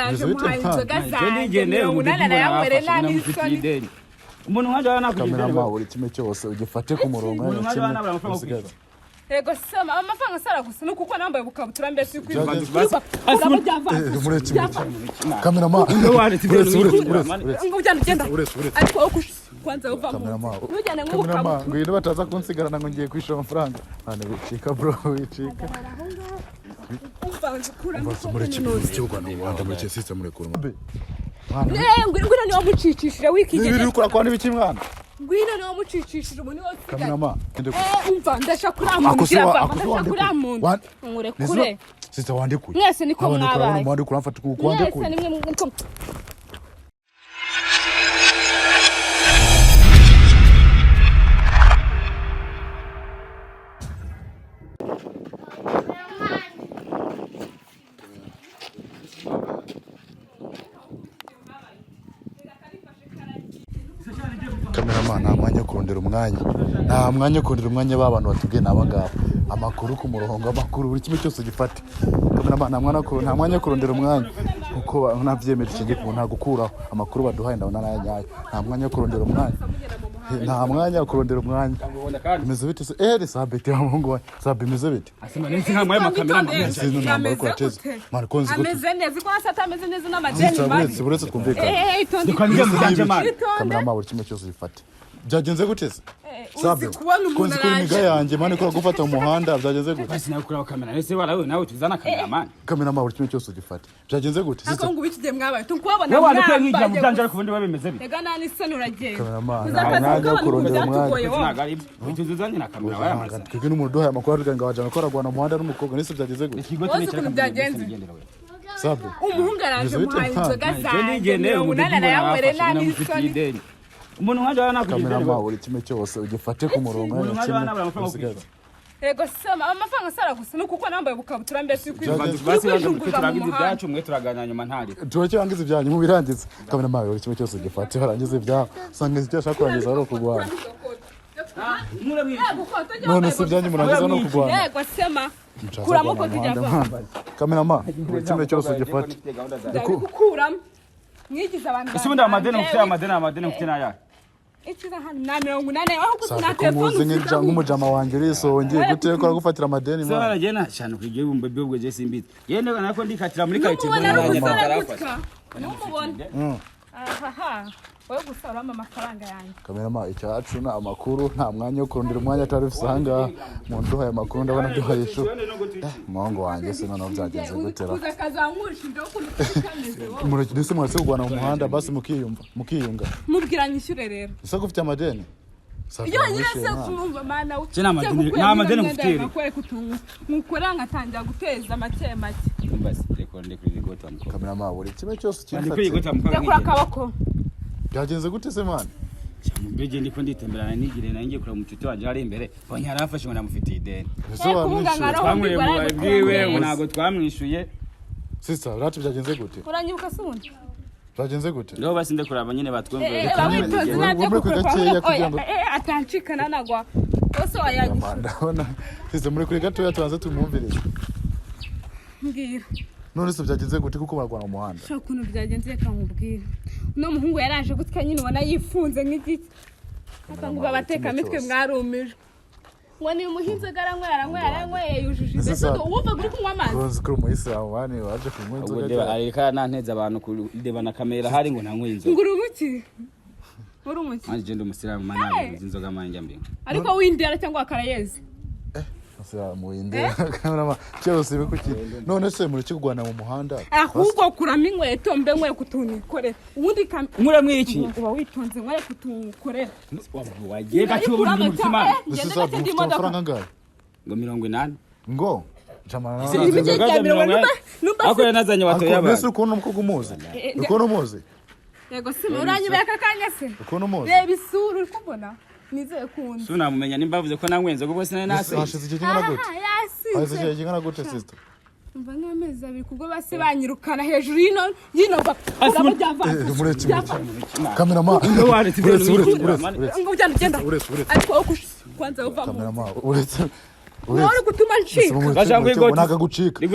araje muhaye inzoga zanjye unana yamwere nani isoni umuntu nkanje banakugira kamera mawe kimwe cyose ugifate ku murongo umuntu nkanje banakugira Ego sema amafaranga sara gusa nuko uko nambaye bukabutura mbese kwirwa kamera mawe ngujyana ugenda ariko kwanza uva mu ujyana nk'ubukabutura ngwino bataza kunsigarana ngo ngiye kwishura amafaranga hano bicika bro bicika umva muri cy'u Rwanda muri cyese muri kuruma ngwino niwo mucicishije wikigeze biri ukora kwa nibiki mwana ngwino niwo mucicishije umuntu wose kamera umva ndasha kuramuntu ngure kure sister wandikuye mwese niko mwabaye wandikuye amfata ku kwandikuye mwese nimwe niko kamera nta mwanya kurondera umwanya b'abantu batubwiye nabangaba amakuru ku murongo amakuru buri kimwe cyose gifate kamera nta mwanya kurondera umwanya kuko navyemeje iki gihe nta gukuraho amakuru baduhaye ndabona nayanyaye nta mwanya kurondera umwanya imeze bite se sabete y'amungu wa sabimeze bite asema nzi nka mwaye makamera ameze namba ko ateze mara konzi gute ameze neza ko asata ameze neza n'amajeni buretse twumvikana itonde kamera buri kimwe cyose gifate byagenze gute se sabe konzi kuri miga yanjye mane ko gufata mu muhanda byagenze gute basi nawe kuri kamera ese warawe nawe tuzana kamera buri kimwe cyose gifate byagenze gute se ako ngubikije mwabaye tukubona nawe wari kwigira mu byanje ariko bindi babimeze bite ega nani sano uragenda kamera nta kurondera umwanya tuzanye na kamera wayamaze twige n'umuntu duhaye amakuru ariko ngabajana ko aragwana mu muhanda n'umukobwa nese byagenze gute ikigo kinekera byagenze sabe umuhungu araje muhaye inzoga zanjye unana yamwere nani isoni umuntu nkanje banakugira kamera buri kimwe cyose ugifate ku murongo Ego sema amafaranga sara gusa nuko uko nambaye bukabutura mbese kwirwa basi turagize ibyacu mwe turaganya nyuma ntari turangiza ibyanyu mu birangiza kamera buri kimwe cyose ugifate barangiza ibyaho sanga icyo ashaka kurangiza ari ukugwana none se byanyu murangiza no kugwana Ego sema kuramo ko tujya kamera buri kimwe cyose ugifate kukuramo mwigize abantu ese ubundi amadeni ufite naya ikiza hano na 180 aho gusina telefone nk'umujama wanje risongeye gute ko gufatira amadeni mwana sara gena cyane kwigiye bumbe byo je simbite yende nako ndikatira muri kayite n'umubona aha wowe gusara amafaranga yanjye kamera icyacu na amakuru nta mwanya wo kurondera umwanya atari usanga mu nduhaye amakuru ndabona duhaye ishu mwango wanjye se none byagenze gutera kuza kazankurisha ndo kuntu muri ndetse mwase kugwana mu muhanda basi mukiyunga mubwiranye ishyure rero isa gufite amadeni iyo nyese kumva mana cyena amadeni ngufitire mukora ngatangira guteza make basi reko ndekuri igota mu kamera buri kimwe cyose cyandikuri igota mu yakura akabako byagenze gute se mana mbege ndiko nditemberana nigire nangiye kura mucuti waje ari imbere bonye arafashe ngo namufitiye ideni twamwiye bwiwe ngo nago twamwishuye sister rati byagenze gute uranyibuka sundi byagenze gute ngo basi ndekura nyine batwumve atancikana nagwa bose wayanyisha ndabona sister muri kuri gato yatanze tumwumvirije mbwira none se byagenze gute kuko barwana mu muhanda sho kuntu byagenze reka nkubwire no muhungu yaraje gutya nyine ubona yifunze nk'igiti akangu babateka mitwe mwarumije ngo ni umuhinzi garanyweye yujuje mbese wumva guri kunywa amazi konzi kuri umuyisilamu bani waje kunywa inzoga ubwo areka nanteze abantu kureba na kamera hari ngo nanywe inzoga nguru buki uri umuki manje ndo umusilamu mananye inzoga manje mbinga ariko windera cyangwa akarayezi mu inde kamera cyose bikuki none se muri kigwana mu muhanda ahubwo kurama inkweto mbe nkwe kutunikore ubundi nkure mwiki uba witonze nkwe kutukorera wagiye gacho mu mutima ndetse amafaranga ngahe ngo 80 ngo jamana ako yanazanye watoye abantu mbese ukuntu umukobwa umuzi ukuntu umuzi yego sima uranyibeka kakanya se ukuntu umuzi reba isura uri kubona nizeye kundi suna mumenya nimbavuze ko nangwenze kuko sina nase hashize iki kingana gute hashize iki kingana gute sister umva nk'amezi abiri kubwo base banyirukana hejuru yino kamera ugenda ariko kwanza uva kamera uretse uri gutuma ncika bashanga igoti nagagucika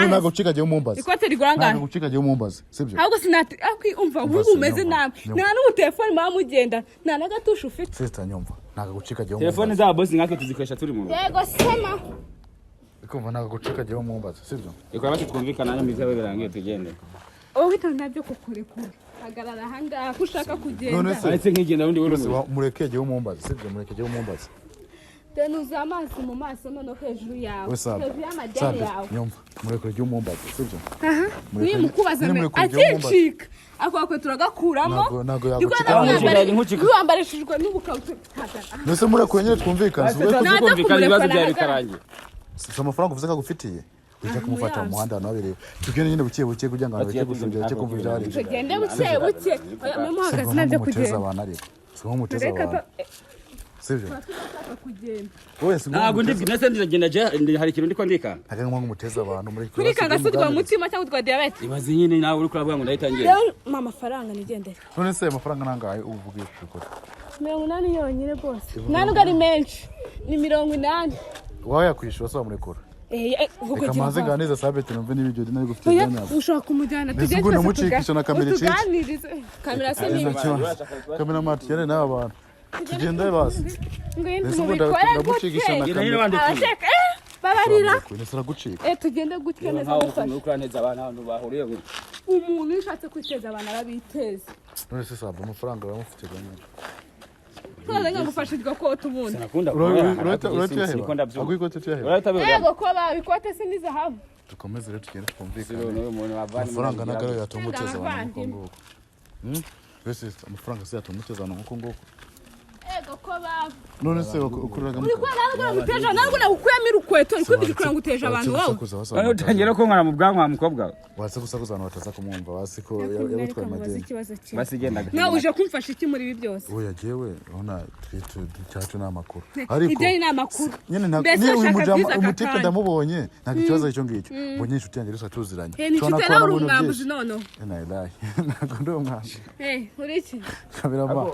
nagagucika je umumbaza ikote riguranga nagagucika je umumbaza sibyo ahubwo sinati umva ubu umeze nabi nta n'ubu telefone mugenda nta nagatusha ufite sister nyumva nagagucika je umumbaza telefone za boss nkatwe tuzikoresha turi mu rugo yego sema ikumva nagagucika je umumbaza sibyo iko bati twumvikana n'imizabe birangiye tugende wowe ntabyo kukurekura hagarara ahangaha ko ushaka kugenda aretse nkigenda undi wese murekeje umumbaza sibyo murekeje umumbaza tenuza amaso mu maso none hejuru yawe hejuru y'amadeni yawe nyumva murekeje umumbaza sibyo ni mukubaza me aticika akwa turagakuramo wambarishijwe n'ubukabutura nese murekwenye twumvikana twumvikana ibibazo bya bikarangiye si amafaranga uvuze ko gufitiye ujya kumufata mu muhanda nabere tugende nyine bukiye kugira ngo abeke gusubira cyo kumva byari tugende bukiye mu muhagaze nabyo kugenda abana ariko si nko muteza abantu sivyo wese ntabwo nese ndagenda je hari ikintu ndiko ndika hari nko muteza abantu muri kuri kangasudwa mutima cyangwa twa diabete ibaze nyine nawe uri kuravuga ngo ndayitangiye mama faranga nigendere none se amafaranga nangaye uvugiye kuri 80 yonyine bose ntabwo ari menshi ni 80 wawe yakwishura so murekura reka maze nganiza sabete numve n'ibyo nari gufite byanya ushaka kumujyana tugende namucikisha na kamera iki kamera se ni kamera mati yare n'abantu tugende basi ngwino namucikisha na kamera babarira nese ragucika tugende gutya neza gufasha ukraneza abantu bahuriye umuntu yashatse kwiteza abantu arabiteza none se saba amafaranga bamufite ganye none ngufashijwe ko tubundi sinakunda yego ko babikote siniza hamwe tukomeze rero tugende twumvikana amafaranga nagaro yatumuteza abantu nguko wese amafaranga se yatumuteza abantu nguko yego ko baba none se ukuriraga muri ko ntabwo guteja ntabwo nakuyamira urukweto niko bigikora nguteja abantu wowe aho utangira ko nkora mu bwanwa mukobwa wase gusakuza abantu bataza kumwumva basi ko yabutwaye madeni basi gendaga nawe uje kumfasha iki muri ibi byose oya jewe ona cyacu n'amakuru ariko ideni n'amakuru nyene ntabwo uyu mujama umutipe ndamubonye ntabwo ikibazo cyo ngicyo mbonye inshuti yanjye rusa tuziranye nshobora kubona uri umwambuzi nono nayilahi ntabwo ndi umwambuzi uri iki kabirama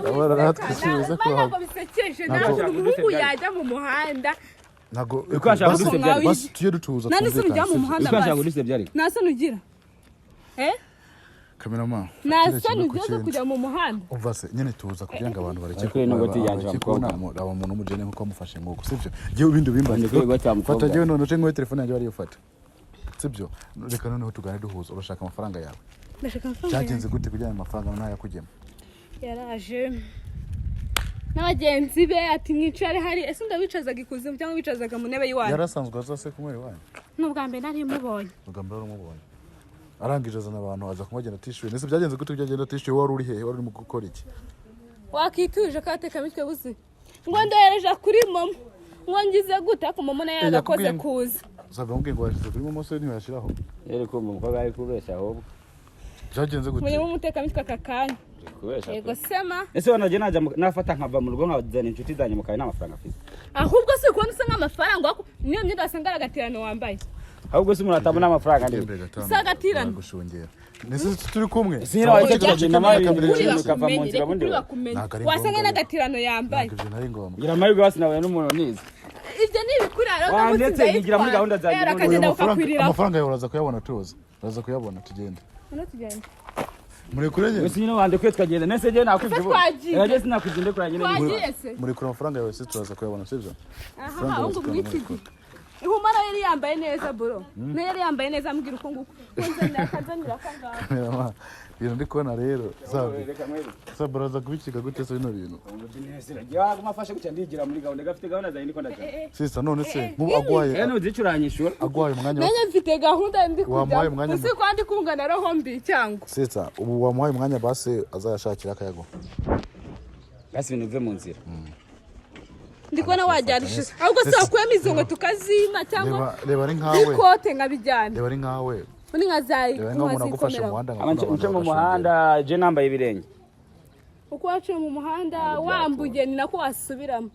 abara ratwisubiza ko ntabwo bisekeje ntabwo umuhungu yajya mu muhanda ntabwo ukashaka gusebya basi tuje dutuza nani se ujya mu muhanda ukashaka gusebya ariko nasa nugira kamerama nasa nugira kujya mu muhanda umva se nyene tuza kugira ngo abantu bareke ko ino goti yaje kubona aba muntu umujene nko amufashe ngoko sivyo giye ibindi bimbanye fata giye none cyo telefone yanjye bari yofata sibyo reka noneho tugane duhuza urashaka amafaranga yawe ndashaka amafaranga cyagenze gute kugira amafaranga ntayakugema yaraje n'abagenzi be ati mwicare hari ese ndabicazaga ikuzimu cyangwa bicazaga mu ntebe y'iwanyu yarasanzwe azase kumwe iwanyu n'ubwa mbere nari mubonye arangije azana abantu aza kumugenda tishuye nese byagenze gute byagenda tishuye wari uri hehe wari mu gukora iki wakituje kateka mitwe buzi ngo ndohereje kuri mama ngo ngize gute ko mama nayo yagakoze kuza sabe mbwe ngo yashize kuri mama se ntiyashiraho ko umukobwa ari kubesha ahubwo byagenze gute munyemo umuteka mitwe kakanya yego sema ese wanaje naje nafata nkava mu rugo nkazana inshuti zanyu mukaye n'amafaranga afite ahubwo si ko nsa nk'amafaranga niyo myenda asanga agatirano wambaye ahubwo si umuntu atabona amafaranga ndi sagatirano gushungera nese turi kumwe sinira waje na mari kava mu nzira bundi wasanga n'agatirano yambaye ngira amahirwe basi nawe n'umuntu nize ibyo ni ibikuraro ndetse ngira muri gahunda zanjye amafaranga yawe uraza kuyabona tuza uraza kuyabona tugende muri kurege wese nyine wande kwe twagenda nese je nakwivyo yaje sinakugende kuranye muri kura amafaranga yawe se turaza kuyabona sivyo ahubwo mwitigi ihumara yari yambaye neza bro ne yari yambaye neza ambwira uko nguko nzanira kanganga ibintu ndi kubona rero sabe uraza kubikiga gute se bino bintu mafashe gucya ndigira muri gahunda gafite gahunda zawe ndiko ndaje sisa none se mu agwaye nuzicuranyishura agwaye umwanya nanye mfite gahunda ndi kujya usi kwandi kungana roho mbi cyangwa sisa ubu wamuhaye umwanya base azayashakira akayago basi binuve mu nzira ndikona wajyarisha ahubwo se akwema izo ngo tukazima cyangwa reba ari nkawe ikote nkabijyana reba ari nkawe uni nkazayi uce mu muhanda je nambaye ibirenge uko waciye mu muhanda wambuye ni nako wasubiramo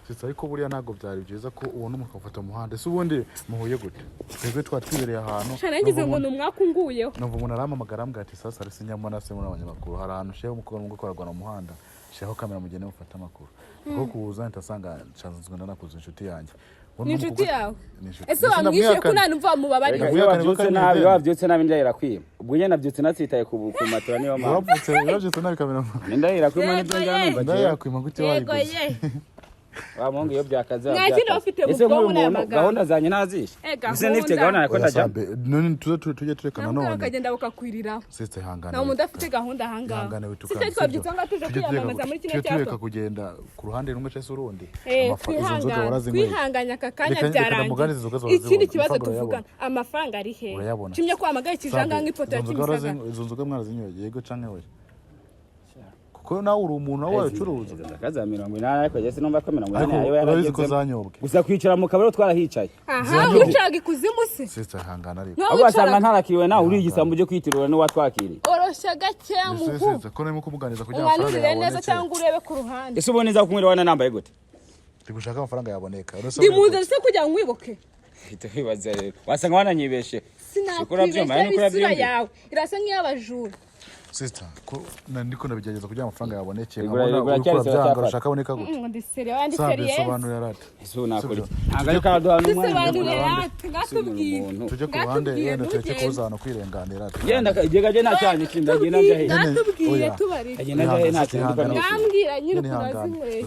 sisa ariko buriya ntago byari byiza ko ubona umuntu afata umuhanda ese ubundi muhuye gute twebwe twatwibereye ahantu nagize ngo numwakunguyeho numva umuntu aramamagara ambwira ati sasa risinyamo na se muri abanyamakuru hari ahantu shehe umukobwa n'umugore kwaragwa mu muhanda shaho kamera mugene mufata amakuru kuko kuza ntasanga chanzwe ndanakuza inshuti yanjye ni inshuti yawe ese wamwishe ko nta numva mubabarira wabyutse nabi ndahera kwima ubwo nyene nabyutse natsitaye ku matora niyo mpamvu wabyutse nabi kamera ndahera kwima n'ibyo njyanumva ndahera kwima gute wayiguze wamonge yo byakaza mwakino ufite mu bwonko n'amagambo gahunda zanye nazishe ese nifite gahunda nako ndajya none tuje turekana none akagenda bukakwiriraho setse hangana na umuntu afite gahunda hangana sije twabyitsanga tuje kwiyamamaza muri kino cyako tureka kugenda ku ruhande rumwe cyese urundi kwihanganya kakanya byarangiye ikindi kibazo tuvugana amafaranga ari he kimye ko amagaye kijanga nk'ipoto ya kimisaga izo nzoga mwarazinyoye yego canke we ko nawe uri umuntu wawe ucuruza kaza 80 ariko je sinumva ko 80 ayo yarageze gusa kwicara mu kabaro twarahicaye aha wicaga ikuzimu se sister hangana ariko abo asanga ntarakiriwe nawe uri igisambu cyo kwitirura no watwakiriye oroshya gake muhu sister ko nemo kumuganiza kugira amafaranga yawe neza cyangwa urebe ku ruhande ese uboneza kumwira wana nambaye gute tigushaka amafaranga yaboneka ndimuze se kugira ngo wibuke itabibaza rero wasanga wananyibeshe sinakwibe yawe irasa nk'iyabajura sister ko ndiko nabigerageza kugira amafaranga yaboneke nkabona urukora byanga rushaka aboneka gute ndi serious sobanura yarate izo nakuri anga yuko aduha n'umwana ngatubwira tuje ku ruhande yene tuje kuzana kwirenganira yenda igega nta cyane kindagiye navyahe ngatubwire tubari agenda navyahe nta cyane ngambwira nyine kurazimwe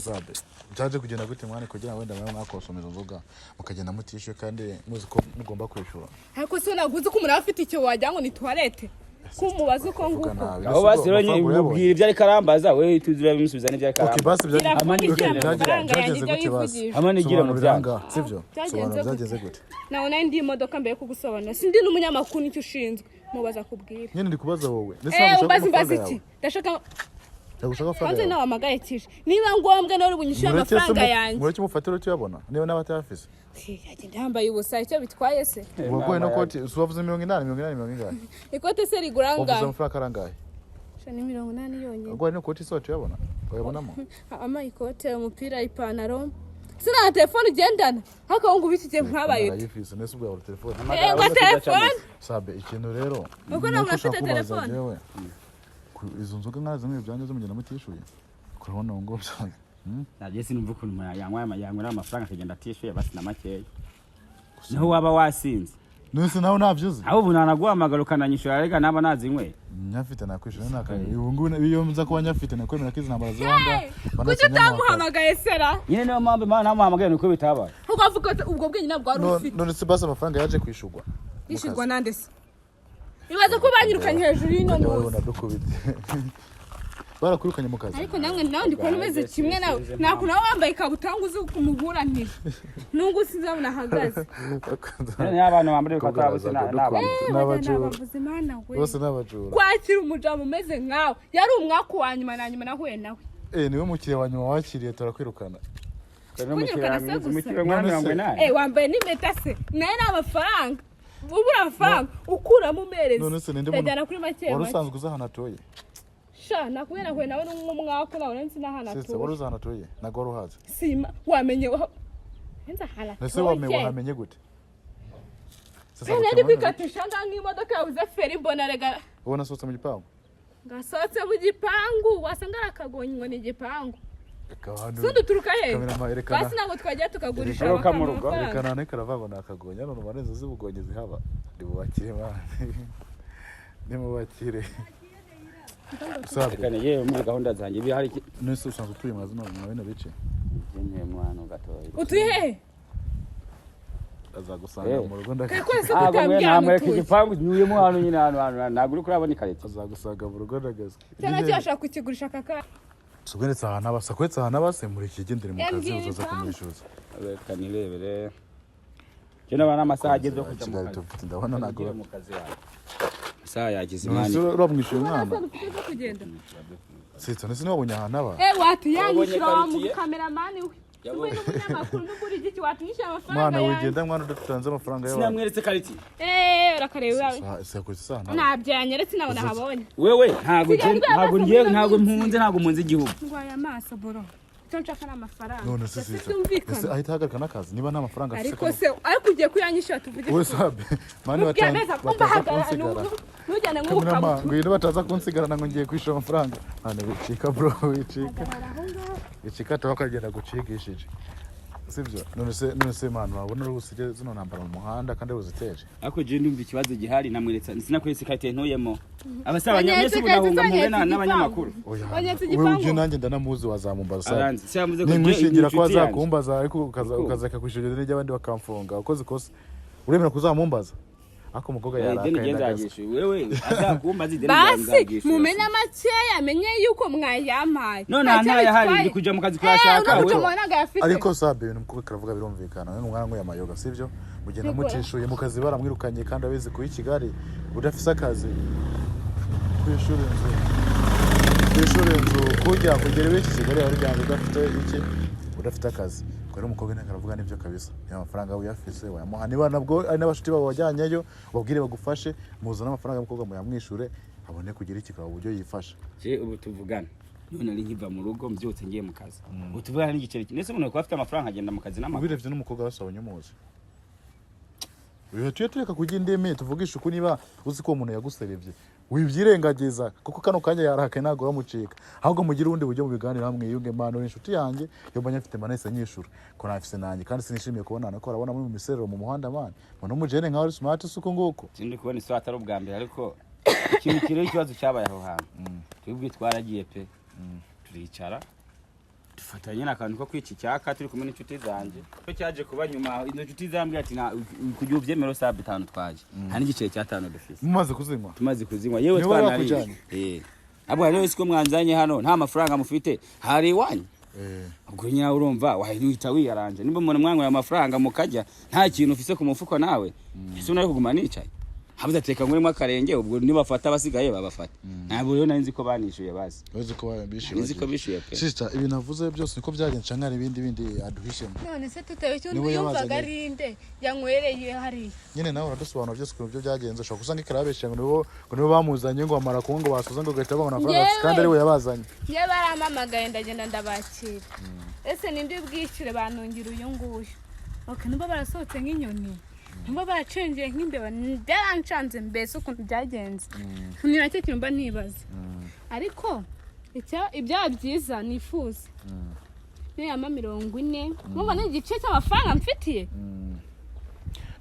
cyaje kugenda gute mwana kugira wenda mwe mwakosomeza nzoga mukagenda mutishyuye kandi muzi ko mugomba kwishura ariko se naguze ko umuntu afite icyo wajya ngo ni toilette kumubaza uko nguko aho basironye ubwira ibyo ari karambaza we tuzira bimusubiza n'ibyo ari karambaza basi amanigira mu byanga sivyo byagenze gute nawe ndi imodoka mbere kugusobanura sindi n'umunyamakuru nicyo ushinzwe mubaza kubwira nyine ndi kubaza wowe ubaza iki ndashaka kwanza nawe amagaye kije niba ngombwa nawe bunyishyura amafaranga yanjye mureke mufatiro tuyabona niba n'abatayafise yagenda yambaye ubusa icyo bitwaye se wagoye no koti usubavuze 80 ikote se riguranga uvuze amafaranga arangaye ni 80 yonyine wagoye no koti so tuyabona wayabonamo ama ikote umupira ipantaro sina telefone gendana haka ngo ubitiye nk'abaye yifise nese ubwa telefone ngo telefone sabe ikintu rero uko nawe afite telefone izo nzoga nkazimwe byanjye zo mugenda mutishuye kurabona ngo byanjye naje sinumva ukuntu yanywera amafaranga akagenda atishuye basi na makeya niho waba wasinze nese nawe navyuze aho bunana guhamagara ukananyishura rega naba nazinywe nyafite nakwishura nakaye ubu iyo mza kuba nyafite nakwemera kizi nambara zibanga kuki utamuhamagaye sera nyine niyo mpamvu imana namuhamagaye nuko bitabaye ukavuga ubwo bwenye nabwo ari ufite none se basi amafaranga yaje kwishurwa yishurwa nande se ibaze ko banyirukanye hejuru y'ino ntuzi barakurukanye mu kazi ariko namwe ndi kubona umeze kimwe nawe nakuntu wambaye ikabutura ngo uzi kumuburanira nubwo usizabona ahagaze n'abantu bambaye ikabutura n'abajura bose n'abajura kwakira umujamu umeze nkawe yari umwaku wa nyuma na nyuma nahuye nawe niwe mukiriya wa nyuma wakiriye turakwirukana wambaye n'impeta se nayo ni amafaranga ubura amafaranga ukuramo umereza none se ninde wari usanzwe uza ahantu atoye sha nakubera kwe nawe n'umwaka nawe nzi n'ahantu atoye sese wari uza ahantu atoye nagwa ruhaze sima wamenye nza hala nese wamenye gute sese nari bikatisha nk'imodoka yabuze feri mbona rega ubona sotse mu gipangu ngasohotse mu gipangu wasanga arakagonye ngo ni igipangu sundi turuka he basi ntabwo twagiye tukagurisha rekana nekaravanga nakagonya none ubaneza zibugonye zihaba ndibubakire bana nimubakire Sakane yewe muri gahunda zanjye bi hari nese usanzwe utuye mwazi none mwawe nabice ngiye mwana gatoyi utuye he azagusanga mu rugo namwereka igipangu nyuyemo hano nyine hano naguri kurabona ikarita azagusanga mu rugo ndagazwe cyane cyashaka kukigurisha kaka Suguretse aha nabasakwetse aha nabase muri kigendere mu kazi uzaza kumwishuza reka nirebere cyo nabana amasaha ageze kujya mu kazi ndabona nago mu kazi yawe saha yagize imani urabwishuye umwana sitso nese nabonye aha naba watu yanyishira mu cameraman we Uwe n'umunyamakuru n'uburi giki watunyisha amafaranga mwana wigenda mwana udatanze amafaranga yawe sinamweretse kariti urakareba sakwetse sana nabyanyeretse nabona habonye wewe ntago mpunze igihugu ngwaya amaso boro cyo nshaka n'amafaranga none se ahita hagarika nakazi niba nta mafaranga afite ariko se ariko ugiye kuyanyisha tuvuge we sabe mani batanze nujyane nk'ukabutura ngwino bataza kunsigarana ngo ngiye kwishura amafaranga none bicika bro bicika tukagenda gucigishije sibyo none se manu wabona rusije zino nambara mu muhanda kandi ruziteje ako je ndumva ikibazo gihari namweretse sinakwese kate ntuyemo abasaba nyamese bunahunga muwe n'abanyamakuru wewe nanjye ndanamuzi wazamumbaza sabe nimwishingira ko azakumbaza ariko ukazaka kwishije n'ijya abandi bakamfunga ukoze kosa uremera kuzamumbaza ako mukobwa yarakaye wewe azakumbaza ideni basi mumenya makeya menye yuko mwayampaye none ntaya hari ndi kuja mu kazi kwashaka ariko sabe ibintu mukobwa karavuga birumvikana none umwana ngo yamayoga sivyo mugenda mucishuye mu kazi baramwirukanye kandi abizi ku Kigali udafise akazi kwishura inzu kujya kugera iki Kigali ari byanze udafite iki udafite akazi rero umukobwa ntakaravuga nibyo kabisa ya mafaranga uyafise wayamuha niba nabwo ari n'abashuti babo wajyanyeyo babwire bagufashe muzana amafaranga y'umukobwa muyamwishure abone kugira iki kaba uburyo yifasha je ubu tuvugana none ari nkiva mu rugo mbyutse ngiye mu kazi ubu tuvugana n'igiceri nese umuntu ko afite amafaranga agenda mu kazi n'amakuru ubirevye n'umukobwa wasabonye muzi uyu tureka kujya indeme tuvugisha uko niba uzi ko umuntu yaguserevye wibyirengagiza kuko kano kanya yarakaye nago bamucika ahubwo mugira undi buryo mu biganiro hamwe yunge mano n'inshuti yanjye yo mbanya afite manese nyishura ko nafise nanjye kandi sinishimiye kubonana ko arabona muri mu miserero mu muhanda man mbona umujene nka smart suko nguko sindi kubona iswata ari ubwa mbere ariko ikintu kire ikibazo cyabaye aho hantu twebwe twaragiye pe turicara dufatanye n'akantu ko kwica icyaka turi kumwe n'inshuti zanjye ko cyaje kuba nyuma ino nshuti zambye ati kugiye ubyemero sabe 5 twaje nta n'igiceri cya 5 dufise tumaze kuzinywa yewe twanari abo rero siko mwanzanye hano nta mafaranga mufite hari wanyu ubwo nya urumva wahita wiyaranje nimba umuntu mwanywera amafaranga mukajya nta kintu ufise ku mufuko nawe ese unari kuguma nicaye habuze ateka ngurimo akarenge ubwo nibafata basigaye babafata nabo rero nari nzi ko banishuye bazi bazi ko bishuye nzi ko bishuye pe sister ibi navuze byose niko byagenze nkari ibindi aduhishemo none se tutewe cyundi yumvaga rinde yanywereye hari nyine nawe uradusobanura byose ko byo byagenze ushaka kusanga ikarabeshe ngo nibo bamuzanye ngo amara ku ngo basuza ngo gahita babona amafaranga kandi ari we yabazanye ye baramamagaye ndagenda ndabakira ese nindi bwicire banongira uyu nguyu okay niba barasohotse nk'inyoni niba baracengeye nk'imbeba byarancanze mbese ukuntu byagenze ni nacyo kintu mba nibaza ariko ibya byiza nifuza n'iyama 40 mubona igice cy'amafaranga mfitiye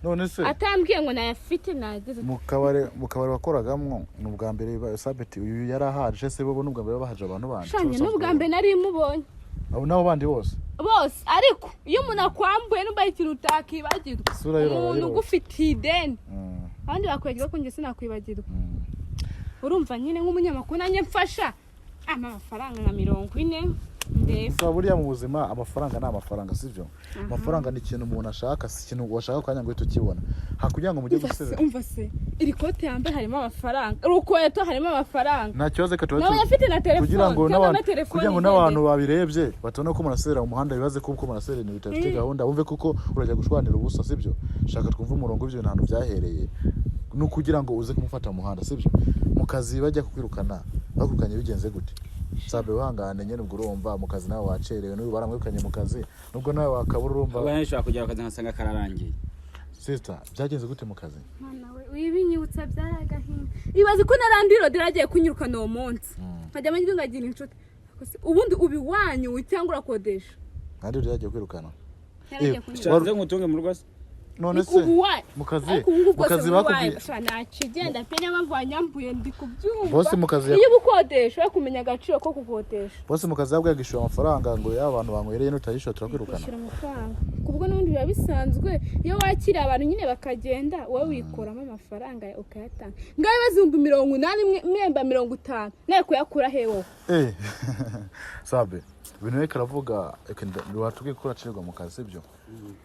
none se atambwiye ngo nayafite nageze mu kabare wakoragamo n'ubwa mbere sabeti uyu yarahaje se bo n'ubwa mbere bahaje abantu bandi shanye n'ubwa mbere nari mubonye abo nabo bandi bose ariko iyo umuntu akwambuye n'ubaye ikintu utakibagirwa umuntu ugufitiye ideni abandi bakwegera ko njye sinakwibagirwa urumva nyine nk'umunyamakuru nanjye mfasha amafaranga nka 40 ndetse buriya mu buzima amafaranga ni amafaranga sivyo amafaranga ni ikintu umuntu ashaka si ikintu washaka kanya ngo tukibona hakugira ngo mujye gusezera umva se iri kote yambaye harimo amafaranga urukweto harimo amafaranga nta kibazo ko nawe afite na telefone kugira ngo n'abantu babirebye batone ko murasezera mu muhanda bibaze kuko murasezera ni bitafite gahunda bumve kuko urajya gushwanira ubusa sivyo shaka twumva umurongo w'ibyo bintu byahereye no kugira ngo uze kumufata mu muhanda sivyo mu kazi bajya kukwirukana bakukanye bigenze gute sabe wangane nyene ubwo urumva mu kazi nawe wacerewe n'ubu baramwirukanye mu kazi nubwo nawe wakabura urumva abanishaka kujya akazi nkasanga kararangiye sister byagenze gute mu kazi mwana we wibinyutsa byaragahinda ibaze ko narandiro diragiye kunyirukana uwo munsi nkajya manyi ngagira inshuti ubundi ubiwanyu witangura kodesha kandi diragiye kwirukana waruze ngutunge mu rwose none se mu kazi bakubwiye nakigenda pe nyamvanyambuye ndi kubyumva bose mu kazi iyo bukodesha kumenya agaciro ko kukodesha bose mu kazi yabwiye gishura amafaranga ngo y'abantu banywereye n'utayishura turakwirukana gishura amafaranga kubwo n'ubundi biba bisanzwe iyo wakira abantu nyine bakagenda wowe wikoramo amafaranga ukayatanga ngabe bazumba 80 mwemba 50 naye kuyakura hewo sabe ibintu reka ravuga watubwiye ko uracirwa mu kazi byo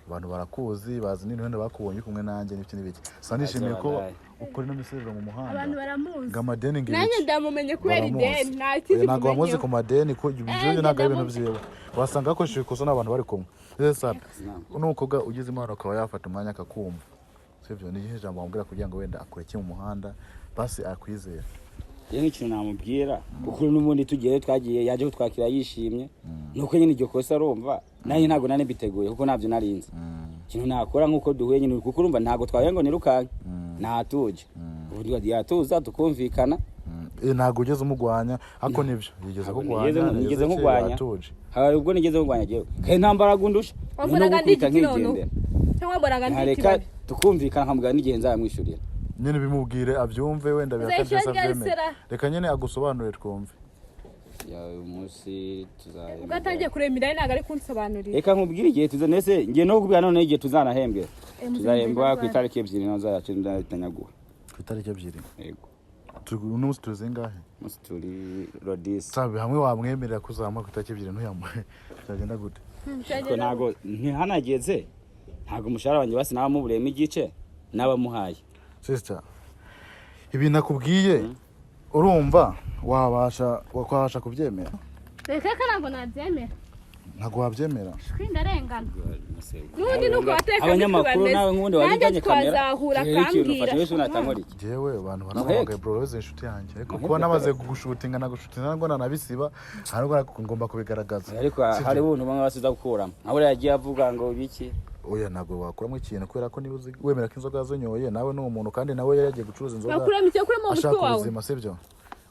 abantu barakuzi bazi n'ibintu bakubonye kumwe nanjye n'ibiki sanishimiye ko ukora no miserero mu muhanda abantu baramuzi ngamadeni ngiye nanjye ndamumenye kubera ideni nta kindi ntago bamuzi ku madeni ko ibyo ntago ibintu byiwe wasanga ko shikoso n'abantu bari kumwe sabe n'umukobwa ugize impano akaba yafata umwanya akakumva sivyo ni igihe jambo bamubwira kugira ngo wenda akureke mu muhanda basi akwizera Yenge ikintu namubwira kuko n'ubundi tugiye twagiye yaje kutwakira yishimye nuko nyine iryo kosa arumva naye ntago nane biteguye kuko navyo narinze ikintu nakora nkuko duhuye nyine kuko urumva ntago twaye ngo nirukanke natuje uburyo yatuza tukumvikana ntago ugeze umugwanya ako nivyo yigeze kugwanya nigeze nkugwanya hari ubwo nigeze nkugwanya jewe kandi ntambara gundusha wambonaga ndiki none cyangwa wambonaga ndiki reka tukumvikana nkamugana n'igihe nzamwishurira nyene bimubwire avyumve wenda byakageza vyeme reka nyene agusobanurire twumve ya umunsi tuzahembwa ugatangiye kuremira ntago ari kunsobanurira reka nkubwire igihe tuzanese ngiye no kubwira none igihe tuzanahembwe tuzahembwa ku itariki 2 nazo yacindanyaguha ku itariki 2 yego umunsi tuzingahe umunsi turi rodis sabe hamwe wamwemerera kuzamwa ku itariki 2 ntuyamwe cyagenda gute ko nago ntihanageze ntago umushahara wanjye basi nabamuburemo igice nabamuhaye sister ibi nakubwiye urumva wabasha kubyemera reka ntabwo nabyemera ntago wabyemera ndarengana n'ubundi nuko bateka abanyamakuru nawe nk'ubundi wajyanye kamera twazahura kambwira jewe abantu baramuhamagaye bro wese inshuti yanjye ariko kuba namaze kugushutinga nagushutinga ngo nanabisiba ariko ngomba kubigaragaza ariko hari buntu bamwe basiza gukuramo aho yagiye avuga ngo biki oya ntago wakuramo ikintu kubera ko nibuzi wemera ko inzoga zonyoye nawe ni umuntu kandi nawe yaragiye gucuruza inzoga bakuramo icyo kuramo umutwe wawe ubuzima sibyo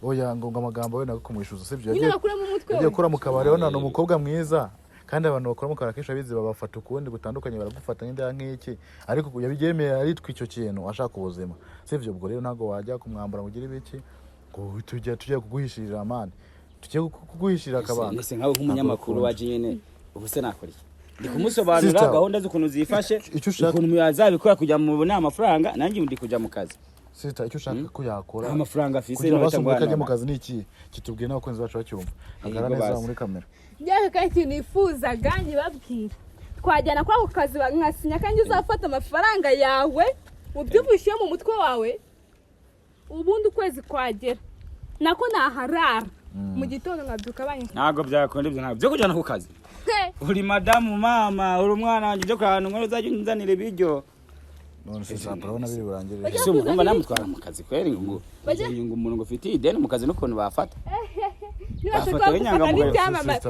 oya ngo amagambo we nago kumwishuza sibyo yagiye bakuramo umutwe yagiye kura mu kabare ona no umukobwa mwiza kandi abantu bakora mu kabare kenshi abizi babafata ukundi gutandukanye baragufata n'inda nk'iki ariko yabigemeye ari twicyo kintu ashaka ubuzima sibyo ubwo rero ntago wajya kumwambara ngo ugire ibiki ngo tujye kuguhishirira amani tujye kuguhishirira akabanga nese nkawe nk'umunyamakuru waje nyene ubuse nakora iki ndi kumusobanurira gahunda z'ukuntu zifashe ukuntu yazabikora kujya mu amafaranga nanjye ndi kujya mu kazi sita icyo ushaka ko yakora amafaranga afise no bacambura mu kazi niki kitubwiye n'abakunzi bacu bacyumva agara neza muri kamera byaka kandi nifuzaga babwira twajyana kwa ku kazi nkasinya kandi uzafata amafaranga yawe ubyubushiye mu mutwe wawe ubundi ukwezi kwagera nako naharara mu gitondo nkabyuka banyika ntago byakunda ibyo ntabyo byo kujyana ku kazi uri madamu mama uri umwana wanjye byo kantu ngo uzajye unzanire ibiryo none se urabona biri burangire ese umugomba namutwara mu kazi kweri ngo ngo umuntu ngo ufite ideni mu kazi n'ukuntu bafata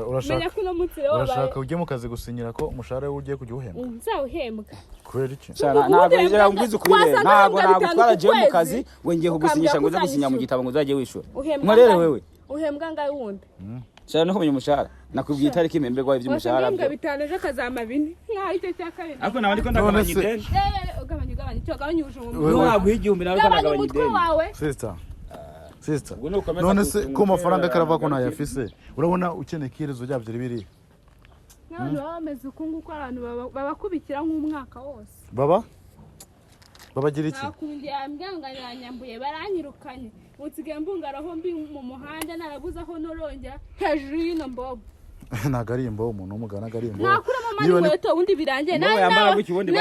urashaka ujye mu kazi gusinyira ko umushahara we ugiye kujya uhembwa nzawuhembwa kubera iki ntabwo yigera ngwiza ukuri ntabwo nagutwara je mu kazi we ngiye kugusinyisha ngo uze gusinya mu gitabo ngo uzajye wishura mwarere wewe uhembwa ngaye wundi cyane no kumenya umushahara nakubwiye itariki imemberwa iby'umushahara byo bitaneje akazama bini nkaho icyo cyakabiri ariko nawe ndiko ndagabanya ideni ugabanya ubujumbu waguha igihumbi nawe ko ndagabanya ideni sister none se ko amafaranga karava ko ntayafise urabona ukeneye kirezo ryabyo ribiri none bameze ukunguko abantu babakubikira nk'umwaka wose babagira iki nakundiye ambwanga yanyambuye baranyirukanye utsigaye mbungaraho mbi mu muhanda narabuze aho norongera hejuru y'ino mbobo ntago ari imbobo umuntu w'umugabo ntago ari imbobo nakuramo mani weto undi birangiye nawe yambara guki ubundi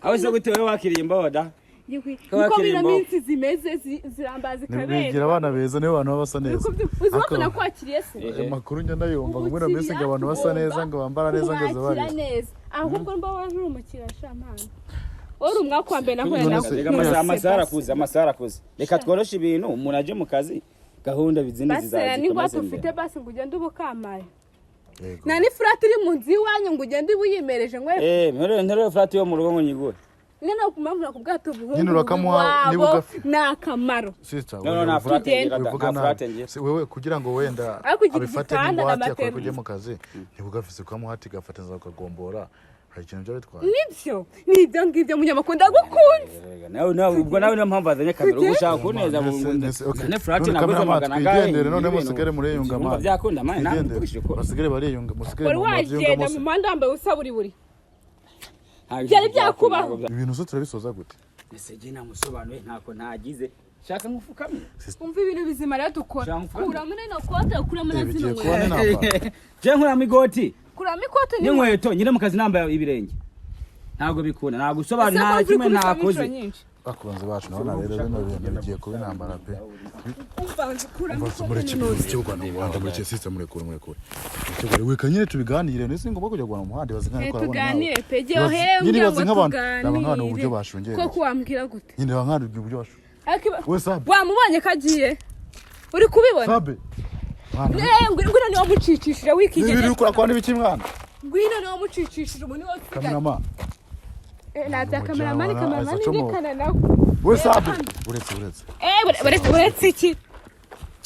aho se gute wewe wakiriye imbobo da niko bino minsi zimeze zirambaza kabeza nibigira abana beza nibo bantu basa neza uziko nakwakiriye se makuru njye ndayumva ngo muri minsi ngo abantu basa neza ngo bambara neza ngo zabari ahubwo mbaho nturumukira shamana ori umwaka wa mbere nahuye nawe amasara akuze reka tworoshe ibintu umuntu aje mu kazi gahunda bizindi zizaza basi ningwa tufite basi ngo ugende ubukamaye nani frat iri mu nzi wanyu ngo ugende ubuyimereje ngwe ntere frat yo mu rugo ngo nyigure nina kumamvura ku bwato buhungu nyine urakamuha niba ugafite nakamaro sister no frat wewe kugira ngo wenda abifate n'ingwate akora kujye mu kazi niba ugafise ukamuhati gafateza ukagombora hari ikintu byo bitwaye nibyo ngibyo munyamakunda gukunze nawe ubwo nawe niyo mpamvu azanye kamera ugushaka kuneza ne frat naguze magana gahe none musigare muri yunga ma byakunda mane ntabwo kubishiko basigare bari yunga musigare mu yunga mu manda ambaye usaburi buri byari byakubaho ibintu zo turabisoza gute ese je namusobanuye ntako ntagize shaka nkufukame umva ibintu bizima rero dukora kura muri no kote kura muri zino je nkura migoti kura mikote ni nkweto nyine mu kazi nambaye ibirenge ntabwo bikunda ntabwo usobanura nta kimwe ntakoze bakubanze bacu nabona rero bino bintu bigiye kuba intambara pe umvanze kura mikote cy'Urwanda Rwanda muri cyo system murekure cyogore we kanyine tubiganire nese ngo bakujya gwa mu muhanda bazingana ko arabona tuganire peje ohembwe ngo tuganire uburyo bashungera ko kuwambwira gute nyine bankana uburyo bashungera we sabe wamubonye kagiye uri kubibona sabe ngwino niwo mucicishije wikigeze biri ukora kwa n'ibiki mwana ngwino niwo mucicishije umuntu wose kamerama na kameraman rekana nawe we sabe uretse iki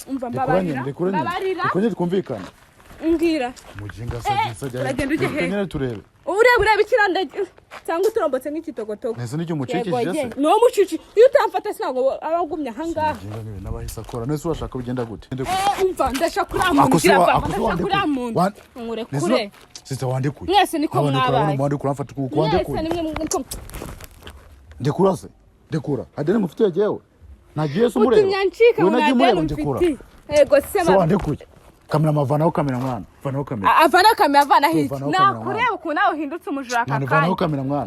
umva mbabarira kuko twumvikana ngira mujinga sajya uragenda uje he nyine turebe urebe ikiranda cyangwa uturombotse nk'ikitogotogo nese n'icyo mucikishije se no mucici iyo utamfata singo abagumya hanga n'abahisa akora nese washaka bigenda gute umva ndashaka uramuntu ngurekure sister wandikuye mwese niko mwabaye wandikuye amfata kuko wandikuye ndekura adene mufite jewe nagiye se umureba utunyancika unadene mfite ego sema wandikuye kamera mavanaho kamera mwana vanaho kamera avana kamera avana hiki nakureba ukuntu nawe uhindutse umujura akakanya vanaho kamera mwana